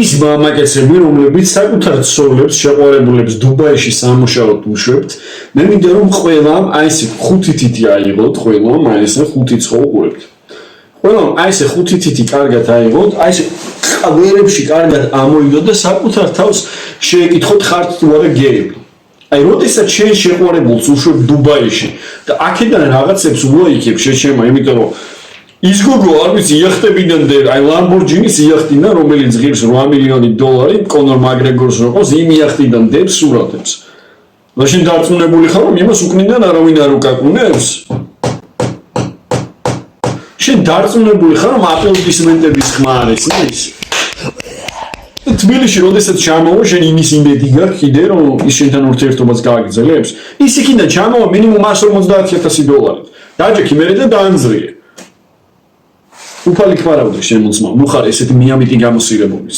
ის მამაკაცები, რომლებიც საკუთარ ცოლებს, შეყვარებულებს დუბაიში სამუშაოდ უშვებთ, მე მინდა რომ ყველამ აი ეს 5 თითი აიღოთ, ყველამ აი ეს 5 ცხო უყურებთ. ყველამ აი ეს 5 თითი კარგად აიღოთ, აი ეს ყველებში კარგად ამოიღოთ და საკუთარ თავს შეეკითხოთ ხართ თუ არა გეები. აი როდესაც შენ შეყვარებულს უშვებ დუბაიში და აქედან რაღაცებს უაიქებ შეჩემა, იმიტომ რომ ის გოგო არ ვიცი იახტებიდან აი ლამბორჯინის იახტიდან რომელიც ღირს 8 მილიონი დოლარი კონორ მაგრეგორს როგორც იმ იახტიდან დებს სურათებს. და შენ დარწმუნებული ხარ რომ იმას უკნიდან არავინ არ უკაკუნებს? შენ დარწმუნებული ხარ რომ აპლოდისმენტების ხმა არის ის? თბილისში როდესაც ჩამოვა შენ იმის იმედი გაქვს კიდე რომ ის შენთან ურთიერთობას გააგრძელებს? ის იქიდან ჩამოვა მინიმუმ 150,000 დოლარით. დაჯექი მერე და დაანძრიე. უფალი ქარავდა შემოწმა, ნუ ხარ ესეთი მიამიტი გამოსირებული,